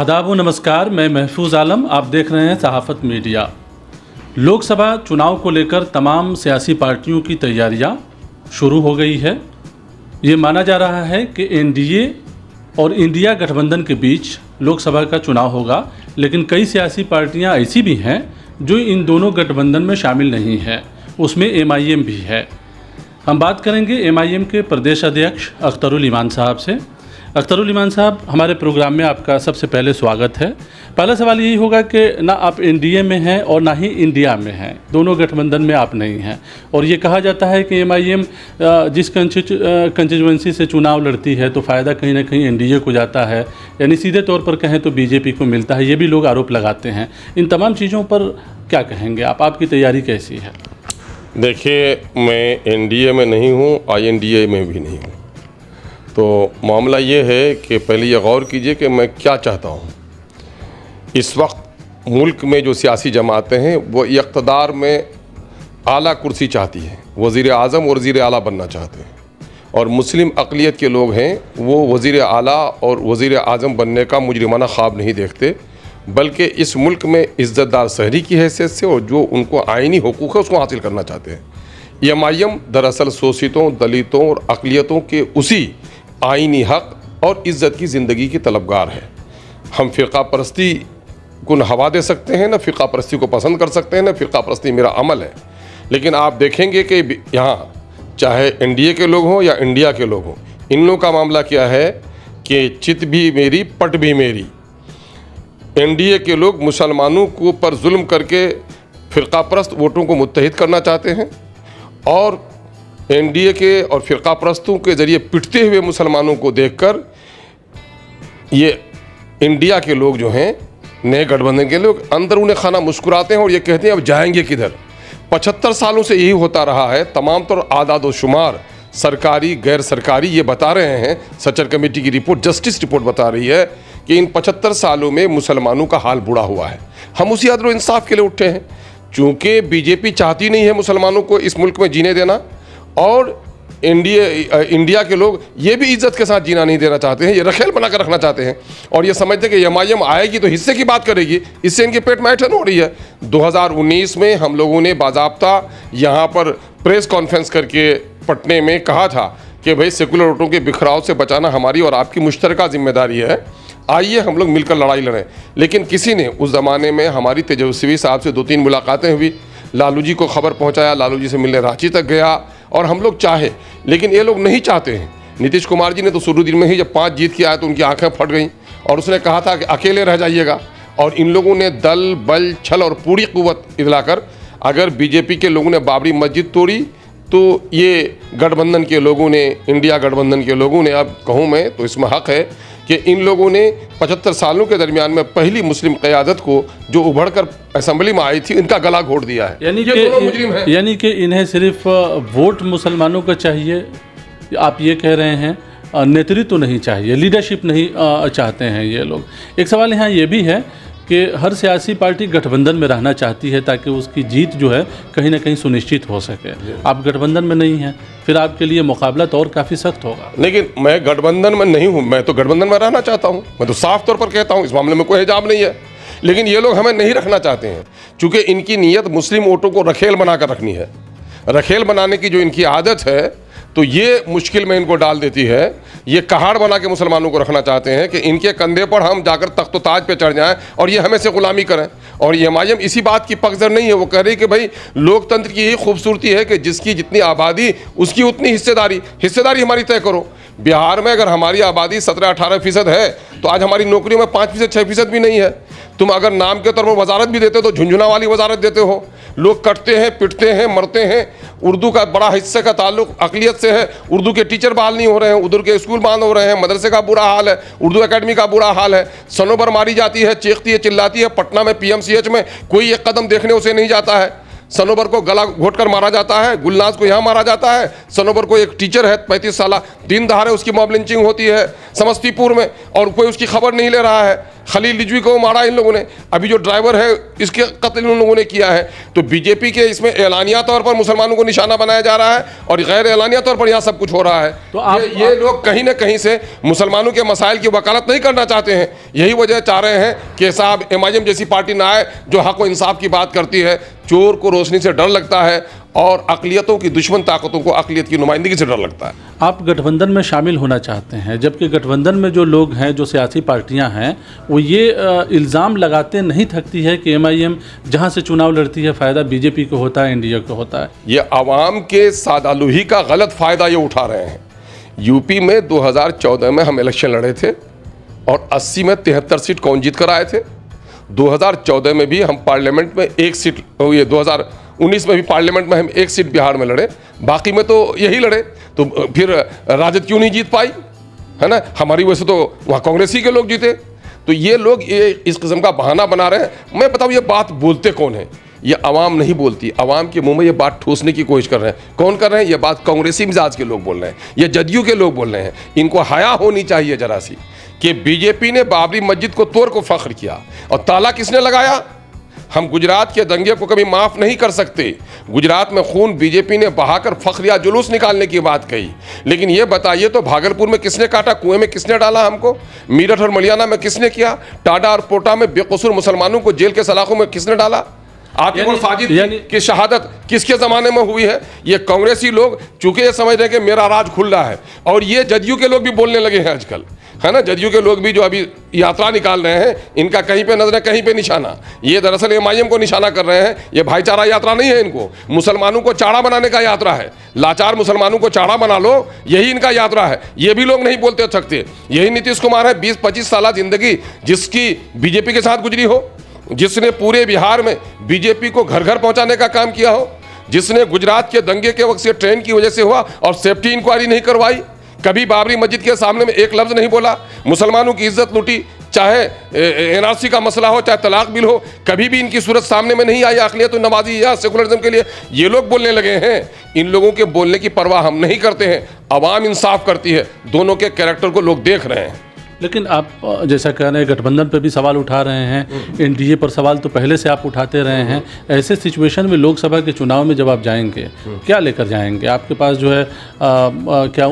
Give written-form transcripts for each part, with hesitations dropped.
आदाब व नमस्कार, मैं महफूज आलम। आप देख रहे हैं सहाफ़त मीडिया। लोकसभा चुनाव को लेकर तमाम सियासी पार्टियों की तैयारियां शुरू हो गई है। ये माना जा रहा है कि एनडीए और इंडिया गठबंधन के बीच लोकसभा का चुनाव होगा, लेकिन कई सियासी पार्टियां ऐसी भी हैं जो इन दोनों गठबंधन में शामिल नहीं है। उसमें एमआईएम भी है। हम बात करेंगे एमआईएम के प्रदेश अध्यक्ष अख्तरुल ईमान साहब से। अख्तरुल ईमान साहब, हमारे प्रोग्राम में आपका सबसे पहले स्वागत है। पहला सवाल यही होगा कि ना आप एनडीए में हैं और ना ही इंडिया में हैं, दोनों गठबंधन में आप नहीं हैं। और ये कहा जाता है कि एमआईएम जिस कंस्टिट्यूएंसी से चुनाव लड़ती है तो फ़ायदा कहीं ना कहीं एनडीए को जाता है, यानी सीधे तौर पर कहें तो बीजेपी को मिलता है। ये भी लोग आरोप लगाते हैं। इन तमाम चीज़ों पर क्या कहेंगे आप? आपकी तैयारी कैसी है? देखिए, मैं एनडीए में नहीं हूँ, आईएनडीए में भी नहीं हूँ। तो मामला ये है कि पहले ये गौर कीजिए कि मैं क्या चाहता हूँ। इस वक्त मुल्क में जो सियासी जमातें हैं वो इक़्तिदार में आला कुर्सी चाहती हैं, वज़ीर आज़म और वज़ीर आला बनना चाहते हैं। और मुस्लिम अक़लियत के लोग हैं वो वज़ीर आला और वज़ीर आज़म बनने का मुजरिमाना ख्वाब नहीं देखते, बल्कि इस मुल्क में इज़्ज़तदार शहरी की हैसियत से और जो उनको आइनी हुकूक़ है उसको हासिल करना चाहते हैं। एमआईएम दरअसल शोषितों, दलितों और अक़लियतों के उसी आइनी हक़ और इज़्ज़त की ज़िंदगी की तलबगार है। हम फ़िरक़ा परस्ती को न हवा दे सकते हैं, न फ़िरक़ा परस्ती को पसंद कर सकते हैं, न फ़िरक़ा परस्ती मेरा अमल है। लेकिन आप देखेंगे कि यहाँ चाहे एनडीए के लोग हों या इंडिया के लोग हों, इन लोगों का मामला क्या है कि चित भी मेरी पट भी मेरी। एनडीए के लोग मुसलमानों को पर जुल्म करके फ़िरक़ा परस्त वोटों को मुत्तहिद करना चाहते हैं और एनडीए के और फ़िरक़ा परस्तों के ज़रिए पिटते हुए मुसलमानों को देखकर ये इंडिया के लोग जो हैं, नए गठबंधन के लोग, अंदर उन्हें खाना मुस्कुराते हैं और ये कहते हैं अब जाएंगे किधर। 75 सालों से यही होता रहा है। तमाम तौर आदाद व शुमार सरकारी गैर सरकारी ये बता रहे हैं। सचर कमेटी की रिपोर्ट, जस्टिस रिपोर्ट बता रही है कि इन 75 सालों में मुसलमानों का हाल बुरा हुआ है। हम उसी अदल व इंसाफ के लिए उठे हैं। चूँकि बीजेपी चाहती नहीं है मुसलमानों को इस मुल्क में जीने देना, और इंडिया के लोग ये भी इज्जत के साथ जीना नहीं देना चाहते हैं, ये रखेल बनाकर रखना चाहते हैं। और ये समझते हैं कि एमआईएम आएगी तो हिस्से की बात करेगी, इससे इनके पेट में ऐंठन हो रही है। 2019 में हम लोगों ने बाज़ाब्ता यहाँ पर प्रेस कॉन्फ्रेंस करके पटने में कहा था कि भाई सेकुलर वोटों के बिखराव से बचाना हमारी और आपकी मुश्तरका जिम्मेदारी है, आइए हम लोग मिलकर लड़ाई लड़ें। लेकिन किसी ने उस ज़माने में हमारी तेजस्वी साहब से 2-3 मुलाकातें हुई, लालू जी को खबर पहुंचाया, लालू जी से मिलने रांची तक गया, और हम लोग चाहे, लेकिन ये लोग नहीं चाहते हैं। नीतीश कुमार जी ने तो शुरू दिन में ही जब 5 जीत के आए तो उनकी आंखें फट गईं और उसने कहा था कि अकेले रह जाइएगा। और इन लोगों ने दल बल छल और पूरी कुव्वत इजलाकर, अगर बीजेपी के लोगों ने बाबरी मस्जिद तोड़ी तो ये गठबंधन के लोगों ने, इंडिया गठबंधन के लोगों ने, अब कहूँ मैं तो इसमें हक़ है कि इन लोगों ने 75 सालों के दरमियान में पहली मुस्लिम क़यादत को जो उभरकर असेंबली में आई थी, इनका गला घोट दिया है। यानी कि इन्हें सिर्फ वोट मुसलमानों का चाहिए, आप ये कह रहे हैं, नेतृत्व तो नहीं चाहिए, लीडरशिप नहीं चाहते हैं ये लोग। एक सवाल यहाँ ये भी है कि हर सियासी पार्टी गठबंधन में रहना चाहती है ताकि उसकी जीत जो है कहीं ना कहीं सुनिश्चित हो सके। आप गठबंधन में नहीं हैं, फिर आपके लिए मुकाबला तो और काफ़ी सख्त होगा। लेकिन मैं गठबंधन में नहीं हूँ, मैं तो गठबंधन में रहना चाहता हूँ। मैं तो साफ तौर पर कहता हूँ, इस मामले में कोई हिजाब नहीं है। लेकिन ये लोग हमें नहीं रखना चाहते हैं, चूँकि इनकी नीयत मुस्लिम वोटों को रखेल बना कर रखनी है। रखेल बनाने की जो इनकी आदत है तो ये मुश्किल में इनको डाल देती है। ये कहाड़ बना के मुसलमानों को रखना चाहते हैं कि इनके कंधे पर हम जाकर तख्त ताज पे चढ़ जाएं और ये हमें से गुलामी करें। और ये एमआईएम इसी बात की पक्षधर नहीं है। वो कह रही कि भाई लोकतंत्र की यही खूबसूरती है कि जिसकी जितनी आबादी उसकी उतनी हिस्सेदारी हमारी तय करो। बिहार में अगर हमारी आबादी 17-18% है तो आज हमारी नौकरियों में 5%, 6% भी नहीं है। तुम अगर नाम के तौर पर वजारत भी देते हो तो झुंझुना वाली वजारत देते हो। लोग कटते हैं, पिटते हैं, मरते हैं। उर्दू का बड़ा हिस्से का ताल्लुक अक़लियत से है। उर्दू के टीचर बहाल नहीं हो रहे हैं, उर्दू के स्कूल बंद हो रहे हैं, मदरसे का बुरा हाल है, उर्दू एकेडमी का बुरा हाल है। सनोबर मारी जाती है, चीखती है, चिल्लाती है। पटना में पीएमसीएच में कोई एक कदम देखने उसे नहीं जाता है। सनोबर को गला घोट कर मारा जाता है, गुलनाज को यहाँ मारा जाता है। सनोबर को एक टीचर है 35 साल, दिन दहाड़े उसकी मॉब लिंचिंग होती है समस्तीपुर में और कोई उसकी खबर नहीं ले रहा है। खलील रिजवी को मारा इन लोगों ने, अभी जो ड्राइवर है इसके कत्ल इन लोगों ने किया है। तो बीजेपी के इसमें एलानिया तौर पर मुसलमानों को निशाना बनाया जा रहा है और गैर एलानिया तौर पर यहाँ सब कुछ हो रहा है। तो ये लोग कहीं ना कहीं से मुसलमानों के मसाइल की वकालत नहीं करना चाहते हैं। यही वजह चाह रहे हैं कि साहब MIM जैसी पार्टी ना आए जो हक व इंसाफ की बात करती है। चोर को रोशनी से डर लगता है और अक़लियतों की दुश्मन ताकतों को अक़लियत की नुमाइंदगी से डर लगता है। आप गठबंधन में शामिल होना चाहते हैं, जबकि गठबंधन में जो लोग हैं, जो सियासी पार्टियां हैं, वो ये इल्ज़ाम लगाते नहीं थकती है कि MIM जहां से चुनाव लड़ती है फ़ायदा बीजेपी को होता है, NDA को होता है। ये आवाम के सादालुही का गलत फ़ायदा ये उठा रहे हैं। यूपी में 2014 में हम इलेक्शन लड़े थे और 80 में 73 सीट कौन जीत कर आए थे। 2014 में भी हम पार्लियामेंट में 1 सीट, ये 2019 में भी पार्लियामेंट में हम 1 सीट बिहार में लड़े, बाकी में तो यही लड़े। तो फिर राजद क्यों नहीं जीत पाई, है ना? हमारी वजह से तो वहाँ कांग्रेसी के लोग जीते। तो ये लोग ये इस किस्म का बहाना बना रहे हैं। मैं बताऊँ ये बात बोलते कौन है? ये आवाम नहीं बोलती। आवाम के मुंह में ये बात ठूसने की कोशिश कर रहे हैं। कौन कर रहे हैं? ये बात कांग्रेसी मिजाज के लोग बोल रहे हैं, ये जदयू के लोग बोल रहे हैं। इनको हया होनी चाहिए जरा सी कि बीजेपी ने बाबरी मस्जिद को तोड़ को फख्र किया और ताला किसने लगाया? हम गुजरात के दंगे को कभी माफ़ नहीं कर सकते। गुजरात में खून बीजेपी ने बहाकर फख्र या जुलूस निकालने की बात कही, लेकिन ये बताइए तो भागलपुर में किसने काटा, कुएं में किसने डाला हमको, मीरठ और मलियाना में किसने किया, टाडा और पोटा में बेकसूर मुसलमानों को जेल के सलाखों में किसने डाला? आतिफ और साजिद की शहादत किसके ज़माने में हुई है? ये कांग्रेसी लोग चूंकि ये समझ रहे हैं कि मेरा राज खुल रहा है, और ये जदयू के लोग भी बोलने लगे हैं आजकल, है ना? जदयू के लोग भी जो अभी यात्रा निकाल रहे हैं, इनका कहीं पे नजर है कहीं पे निशाना। ये दरअसल MIM को निशाना कर रहे हैं। ये भाईचारा यात्रा नहीं है, इनको मुसलमानों को चाड़ा बनाने का यात्रा है। लाचार मुसलमानों को चाड़ा बना लो, यही इनका यात्रा है। ये भी लोग नहीं बोलते थकते। यही नीतीश कुमार है, 20-25 साल जिंदगी जिसकी बीजेपी के साथ गुजरी हो, जिसने पूरे बिहार में बीजेपी को घर घर पहुंचाने का काम किया हो, जिसने गुजरात के दंगे के वक्त से ट्रेन की वजह से हुआ और सेफ्टी इंक्वायरी नहीं करवाई, कभी बाबरी मस्जिद के सामने में एक लफ्ज़ नहीं बोला, मुसलमानों की इज्जत लूटी, चाहे NRC का मसला हो, चाहे तलाक बिल हो, कभी भी इनकी सूरत सामने में नहीं आई अक़लियत नमाजी या सेकुलरिज्म के लिए। ये लोग बोलने लगे हैं। इन लोगों के बोलने की परवाह हम नहीं करते हैं, आवाम इंसाफ करती है। दोनों के कैरेक्टर को लोग देख रहे हैं। लेकिन आप जैसा कह रहे हैं गठबंधन पर भी सवाल उठा रहे हैं, NDA पर सवाल तो पहले से आप उठाते रहे हैं। ऐसे सिचुएशन में लोकसभा के चुनाव में जब आप जाएंगे, क्या लेकर जाएंगे? आपके पास जो है क्या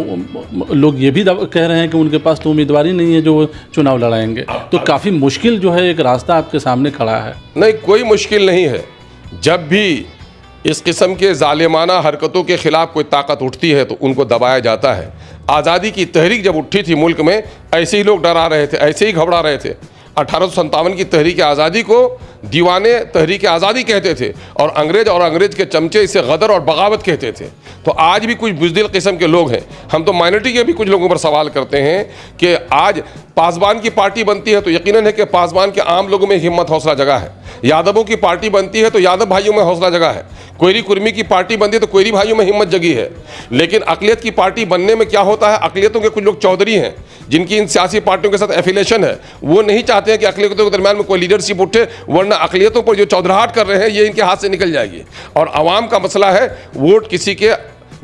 लोग ये भी कह रहे हैं कि उनके पास तो उम्मीदवार ही नहीं है जो वो चुनाव लड़ाएंगे, तो काफ़ी मुश्किल जो है एक रास्ता आपके सामने खड़ा है। नहीं, कोई मुश्किल नहीं है। जब भी इस किस्म के जालिमाना हरकतों के ख़िलाफ़ कोई ताकत उठती है तो उनको दबाया जाता है। आज़ादी की तहरीक जब उठी थी मुल्क में, ऐसे ही लोग डरा रहे थे, ऐसे ही घबरा रहे थे। 1857 की तहरीक आज़ादी को दीवाने तहरीक आज़ादी कहते थे और अंग्रेज़ के चमचे इसे गदर और बगावत कहते थे। तो आज भी कुछ बुज़दिल किस्म के लोग हैं। हम तो माइनॉरिटी के भी कुछ लोगों पर सवाल करते हैं कि आज पासवान की पार्टी बनती है तो यकीनन है कि पासवान के आम लोगों में हिम्मत हौसला जगह है। यादवों की पार्टी बनती है तो यादव भाइयों में हौसला जगह है। कोयरी कुर्मी की पार्टी बनती है तो कोयरी भाइयों में हिम्मत जगी है। लेकिन अक़लियत की पार्टी बनने में क्या होता है, अक़लियतों के कुछ लोग चौधरी हैं जिनकी इन सियासी पार्टियों के साथ एफिलेशन है, वो नहीं चाहते हैं कि अक़लियतों के दरमियान में कोई लीडरशिप उठे, वरना अक़लियतों पर जो चौधराहट कर रहे हैं ये इनके हाथ से निकल जाएगी। और आवाम का मसला है, वोट किसी के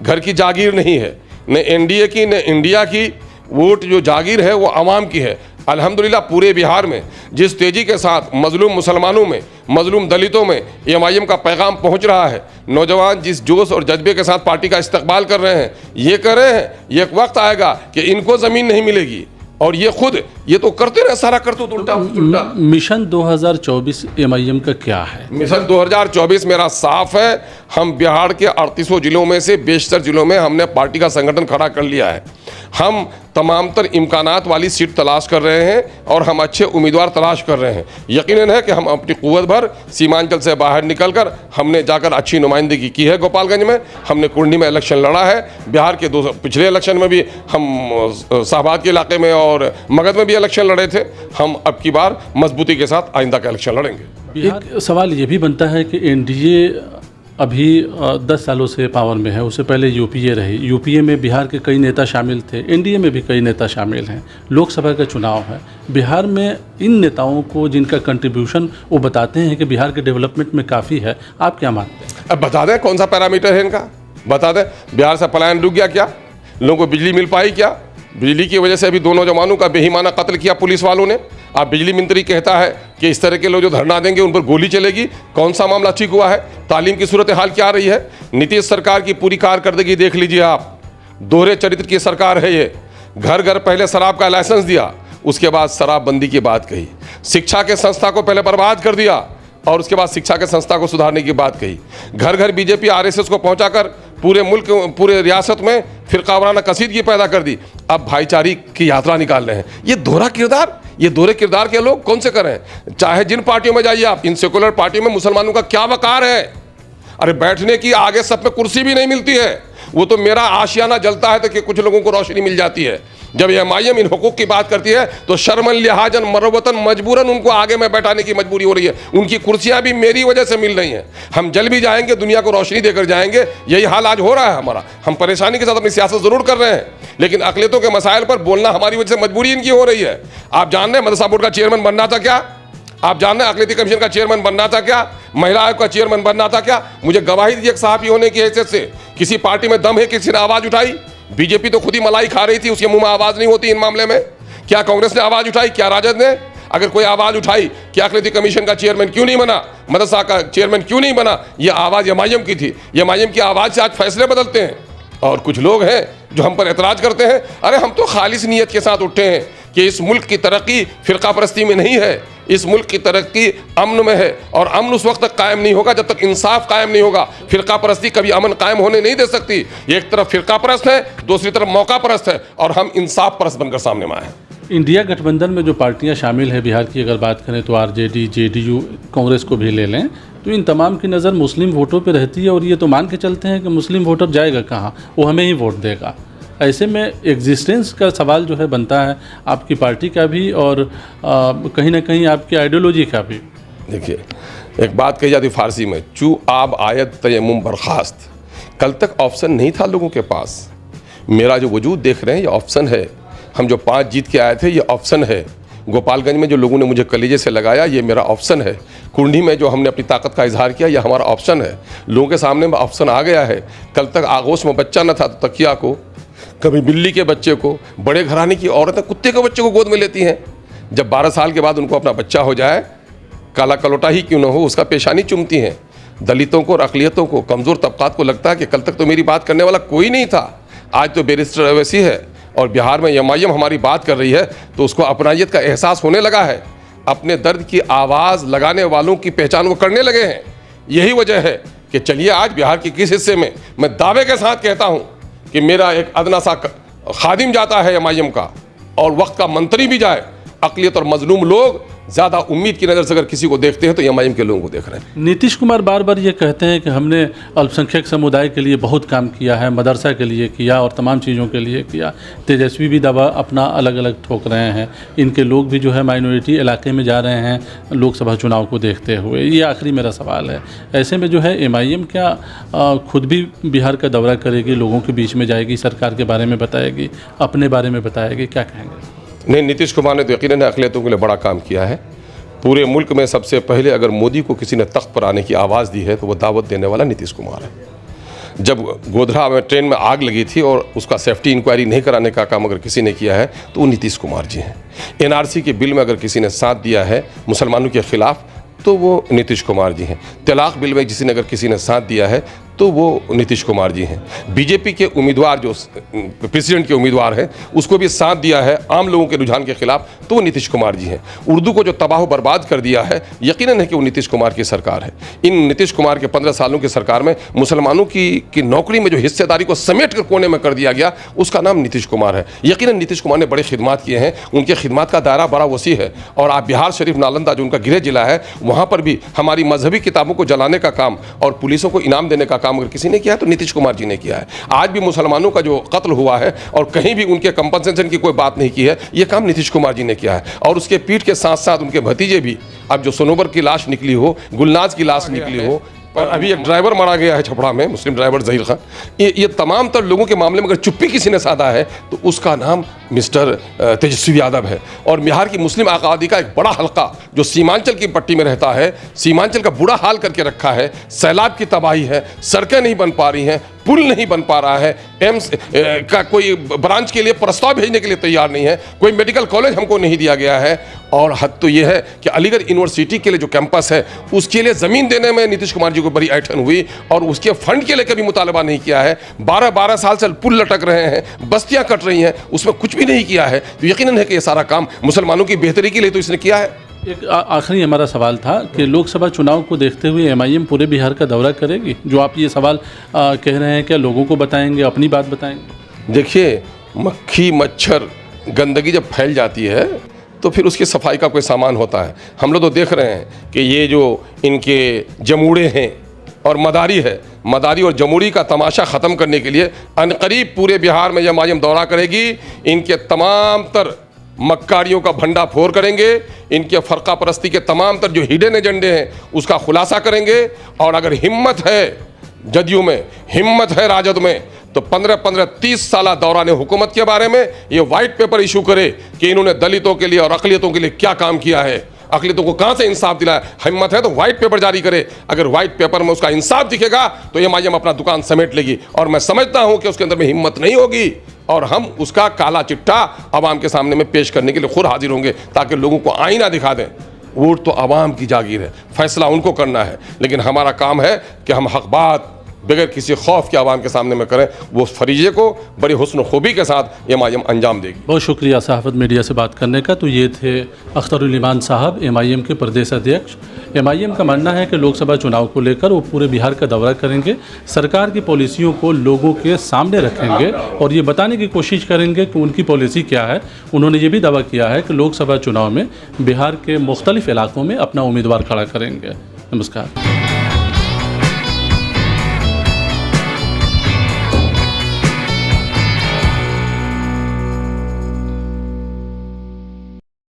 घर की जागीर नहीं है, न NDA की न इंडिया की। वोट जो जागीर है वो आवाम की है। अल्हम्दुलिल्लाह पूरे बिहार में जिस तेज़ी के साथ मज़लूम मुसलमानों में, मज़लूम दलितों में MIM का पैगाम पहुंच रहा है, नौजवान जिस जोश और जज्बे के साथ पार्टी का इस्तकबाल कर रहे हैं, ये कर रहे हैं, ये एक वक्त आएगा कि इनको ज़मीन नहीं मिलेगी और ये खुद ये तो करते रहे, सारा करतूत उल्टा। मिशन 2024 MIM का क्या है? मिशन 2024 मेरा साफ है। हम बिहार के 38 जिलों में से बेशतर जिलों में हमने पार्टी का संगठन खड़ा कर लिया है। हम तमाम तर इम्कानात वाली सीट तलाश कर रहे हैं और हम अच्छे उम्मीदवार तलाश कर रहे हैं। यकीनन है कि हम अपनी क़ुव्वत भर सीमांचल से बाहर निकलकर हमने जाकर अच्छी नुमाइंदगी की है। गोपालगंज में हमने कुंडी में इलेक्शन लड़ा है। बिहार के 2 पिछले इलेक्शन में भी हम शाहबाद के इलाके में और मगध में भी इलेक्शन लड़े थे। हम अब की बार मजबूती के साथ आइंदा का इलेक्शन लड़ेंगे। एक सवाल ये भी बनता है कि NDA अभी 10 सालों से पावर में है, उससे पहले UPA रही। UPA में बिहार के कई नेता शामिल थे, NDA में भी कई नेता शामिल हैं। लोकसभा का चुनाव है, बिहार में इन नेताओं को जिनका कंट्रीब्यूशन वो बताते हैं कि बिहार के डेवलपमेंट में काफ़ी है, आप क्या मानते हैं? अब बता दें कौन सा पैरामीटर है इनका, बता दें। बिहार से पलायन रुक गया क्या? लोगों को बिजली मिल पाई क्या? बिजली की वजह से अभी 2 नौजवानों का बेईमाना कत्ल किया पुलिस वालों ने। अब बिजली मंत्री कहता है कि इस तरह के लोग जो धरना देंगे उन पर गोली चलेगी। कौन सा मामला ठीक हुआ है? तालीम की सूरत हाल क्या रही है? नीतीश सरकार की पूरी कारकर्दगी देख लीजिए आप। दोहरे चरित्र की सरकार है ये। घर घर पहले शराब का लाइसेंस दिया, उसके बाद शराबबंदी की बात कही। शिक्षा के संस्था को पहले बर्बाद कर दिया और उसके बाद शिक्षा के संस्था को सुधारने की बात कही। घर घर बीजेपी आरएसएस को पहुंचाकर पूरे मुल्क, पूरे रियासत में फिरकावाराना कसीदगी पैदा कर दी। अब भाईचारे की यात्रा निकाल रहे हैं। ये दोहरा किरदार, ये दोहरे किरदार के लोग कौन से कर रहे हैं? चाहे जिन पार्टियों में जाइए आप, इन सेकुलर पार्टियों में मुसलमानों का क्या वकार है? अरे बैठने की आगे सब में कुर्सी भी नहीं मिलती है। वो तो मेरा आशियाना जलता है तो कि कुछ लोगों को रोशनी मिल जाती है। जब एमआईएम इन हुकूक की बात करती है तो शर्मन लिहाजन मरवतन मजबूरन उनको आगे में बैठाने की मजबूरी हो रही है। उनकी कुर्सियां भी मेरी वजह से मिल रही हैं। हम जल भी जाएंगे, दुनिया को रोशनी देकर जाएंगे। यही हाल आज हो रहा है हमारा। हम परेशानी के साथ अपनी सियासत जरूर कर रहे हैं, लेकिन अकलियतों के मसाइल पर बोलना हमारी वजह से मजबूरी इनकी हो रही है। आप जान रहे हैं मदरसा बोर्ड का चेयरमैन बनना था क्या? आप जान रहे हैं अकलियती कमीशन का चेयरमैन बनना था क्या? महिला आयोग का चेयरमैन बनना था क्या? मुझे गवाही दी एक सहाफी होने की हैसियत से। किसी पार्टी में दम है, किसी ने आवाज उठाई? बीजेपी तो खुद ही मलाई खा रही थी, उसके मुंह में आवाज नहीं होती इन मामले में। क्या कांग्रेस ने आवाज उठाई? क्या राजद ने? अगर कोई आवाज उठाई, क्या अकलियती कमीशन का चेयरमैन क्यों नहीं बना, मदरसा का चेयरमैन क्यों नहीं बना? यह आवाज एमआईएम की थी। एमआईएम की आवाज से आज फैसले बदलते हैं। और कुछ लोग हैं जो हम पर एतराज करते हैं। अरे हम तो खालिस नीयत के साथ उठे हैं कि इस मुल्क की तरक्की फिरका परस्ती में नहीं है। इस मुल्क की तरक्की अमन में है, और अमन उस वक्त तक कायम नहीं होगा जब तक इंसाफ कायम नहीं होगा। फिरका परस्ती कभी अमन कायम होने नहीं दे सकती। एक तरफ फिरका परस्त है, दूसरी तरफ मौका परस्त है, और हम इंसाफ परस्त बनकर सामने में आए हैं। इंडिया गठबंधन में जो पार्टियां शामिल है बिहार की अगर बात करें तो आरजेडी, जेडीयू, कांग्रेस को भी ले लें, तो इन तमाम की नज़र मुस्लिम वोटों पे रहती है। और ये तो मान के चलते हैं कि मुस्लिम वोटर जाएगा कहाँ, वो हमें ही वोट देगा। ऐसे में एग्जिस्टेंस का सवाल जो है बनता है आपकी पार्टी का भी, और कहीं ना कहीं आपकी आइडियोलॉजी का भी। देखिए, एक बात कही जाती फारसी में, चू आब आयत तयम्मुम बर्खास्त। कल तक ऑप्शन नहीं था लोगों के पास। मेरा जो वजूद देख रहे हैं ये ऑप्शन है। हम जो 5 जीत के आए थे ये ऑप्शन है। गोपालगंज में जो लोगों ने मुझे कलीजे से लगाया ये मेरा ऑप्शन है। कुंडी में जो हमने अपनी ताकत का इजहार किया ये हमारा ऑप्शन है। लोगों के सामने में ऑप्शन आ गया है। कल तक आगोश में बच्चा न था तो तकिया को, कभी बिल्ली के बच्चे को, बड़े घराने की औरतें कुत्ते के बच्चे को गोद में लेती हैं। जब 12 साल के बाद उनको अपना बच्चा हो जाए, काला कलोटा ही क्यों न हो, उसका पेशानी चूमती हैं। दलितों को और अक़लियतों को, कमज़ोर तबक़ात को लगता है कि कल तक तो मेरी बात करने वाला कोई नहीं था, आज तो बैरिस्टर अवैसी है और बिहार में एमआईएम हमारी बात कर रही है, तो उसको अपनायत का एहसास होने लगा है। अपने दर्द की आवाज़ लगाने वालों की पहचान वो करने लगे हैं। यही वजह है कि चलिए आज बिहार के किस हिस्से में मैं दावे के साथ कहता हूँ कि मेरा एक अदना सा खादिम जाता है एमआईएम का, और वक्त का मंत्री भी जाए, अक़लियत और मजलूम लोग ज़्यादा उम्मीद की नज़र से अगर किसी को देखते हैं तो एमआईएम के लोगों को देख रहे हैं। नीतीश कुमार बार बार ये कहते हैं कि हमने अल्पसंख्यक समुदाय के लिए बहुत काम किया है, मदरसा के लिए किया और तमाम चीज़ों के लिए किया। तेजस्वी भी दावा अपना अलग अलग ठोक रहे हैं। इनके लोग भी जो है माइनॉरिटी इलाके में जा रहे हैं लोकसभा चुनाव को देखते हुए। ये आखिरी मेरा सवाल है, ऐसे में जो है एमआईएम क्या खुद भी बिहार का दौरा करेगी, लोगों के बीच में जाएगी, सरकार के बारे में बताएगी, अपने बारे में बताएगी, क्या कहेंगे? नहीं, नीतीश कुमार ने तो यकीनन अक़लियतों के लिए बड़ा काम किया है। पूरे मुल्क में सबसे पहले अगर मोदी को किसी ने तख्त पर आने की आवाज़ दी है तो वो दावत देने वाला नीतीश कुमार है। जब गोधरा में ट्रेन में आग लगी थी और उसका सेफ्टी इंक्वायरी नहीं कराने का काम अगर किसी ने किया है तो वो नीतीश कुमार जी हैं। एनआरसी के बिल में अगर किसी ने साथ दिया है मुसलमानों के ख़िलाफ़ तो वो नीतीश कुमार जी हैं। तलाक़ बिल में किसी ने अगर किसी ने साथ दिया है तो वो नीतीश कुमार जी हैं। बीजेपी के उम्मीदवार जो प्रेसिडेंट के उम्मीदवार हैं उसको भी साथ दिया है आम लोगों के रुझान के खिलाफ, तो वो नीतीश कुमार जी हैं। उर्दू को जो तबाह बर्बाद कर दिया है यकीनन है कि वो नीतीश कुमार की सरकार है। इन नीतीश कुमार के 15 सालों की सरकार में मुसलमानों की नौकरी में जो हिस्सेदारी को समेट कर कोने में कर दिया गया उसका नाम नीतीश कुमार है। यकीनन नीतीश कुमार ने बड़े खिदमात किए हैं, उनके खिदमात का दायरा बड़ा वसी है। और आप बिहार शरीफ नालंदा जो उनका गृह जिला है वहाँ पर भी हमारी मजहबी किताबों को जलाने का काम और पुलिसों को इनाम देने का काम अगर किसी ने किया है तो नीतीश कुमार जी ने किया है। आज भी मुसलमानों का जो कत्ल हुआ है और कहीं भी उनके कंपनसेशन की कोई बात नहीं की है, ये काम नीतीश कुमार जी ने किया है। और उसके पीठ के साथ साथ उनके भतीजे भी, अब जो सोनोबर की लाश निकली हो, गुलनाज की लाश निकली हो, और अभी एक ड्राइवर मारा गया है छपड़ा में, मुस्लिम ड्राइवर ज़हीर खान, ये तमाम तर लोगों के मामले में अगर चुप्पी किसी ने साधा है तो उसका नाम मिस्टर तेजस्वी यादव है। और बिहार की मुस्लिम आबादी का एक बड़ा हल्का जो सीमांचल की पट्टी में रहता है, सीमांचल का बुरा हाल करके रखा है, सैलाब की तबाही है, सड़कें नहीं बन पा रही हैं, पुल नहीं बन पा रहा है, एम्स का कोई ब्रांच के लिए प्रस्ताव भेजने के लिए तैयार नहीं है, कोई मेडिकल कॉलेज हमको नहीं दिया गया है। और हद तो ये है कि अलीगढ़ यूनिवर्सिटी के लिए जो कैंपस है उसके लिए ज़मीन देने में नीतीश कुमार जी को बड़ी ऐंठन हुई और उसके फंड के लिए कभी मुतालबा नहीं किया है। 12-12 साल से पुल लटक रहे हैं, बस्तियां कट रही हैं, उसमें कुछ भी नहीं किया है। तो यकीनन है कि ये सारा काम मुसलमानों की बेहतरी के लिए तो इसने किया है। एक आखिरी हमारा सवाल था कि लोकसभा चुनाव को देखते हुए एमआईएम पूरे बिहार का दौरा करेगी? जो आप ये सवाल कह रहे हैं, क्या लोगों को बताएंगे, अपनी बात बताएंगे? देखिए, मक्खी मच्छर गंदगी जब फैल जाती है तो फिर उसकी सफाई का कोई सामान होता है। हम लोग तो देख रहे हैं कि ये जो इनके जमूड़े हैं और मदारी है, मदारी और जमूड़ी का तमाशा ख़त्म करने के लिए अनकरीब पूरे बिहार में एमआईएम दौरा करेगी। इनके तमाम तर मक्कारियों का भंडा फोड़ करेंगे, इनके फ़र्का परस्ती के तमाम तर जो हिडन एजेंडे हैं उसका खुलासा करेंगे। और अगर हिम्मत है जदयू में, हिम्मत है राजद में, तो 15-15-30 साल दौरान हुकूमत के बारे में ये वाइट पेपर इशू करे कि इन्होंने दलितों के लिए और अक़लियतों के लिए क्या काम किया है, अक़लियतों को कहाँ से इंसाफ दिलाया। हिम्मत है तो वाइट पेपर जारी करे। अगर वाइट पेपर में उसका इंसाफ दिखेगा तो एमआईएम अपना दुकान समेट लेगी। और मैं समझता हूँ कि उसके अंदर में हिम्मत नहीं होगी और हम उसका काला चिट्ठा आवाम के सामने में पेश करने के लिए खुद हाजिर होंगे ताकि लोगों को आईना दिखा दें। वोट तो आवाम की जागीर है, फैसला उनको करना है, लेकिन हमारा काम है कि हम हक बात बगैर किसी खौफ के आवाम के सामने में करें। वो फरीजे को बड़ी हुस्न खूबी के साथ एमआईएम अंजाम देगी। बहुत शुक्रिया सहाफ़त मीडिया से बात करने का। तो ये थे अख्तरुल ईमान साहब, एमआईएम के प्रदेश अध्यक्ष। एमआईएम का मानना है कि लोकसभा चुनाव को लेकर वो पूरे बिहार का दौरा करेंगे, सरकार की पॉलिसियों को लोगों के सामने रखेंगे और ये बताने की कोशिश करेंगे कि उनकी पॉलिसी क्या है। उन्होंने ये भी दावा किया है कि लोकसभा चुनाव में बिहार के मुख्तलिफ इलाकों में अपना उम्मीदवार खड़ा करेंगे। नमस्कार।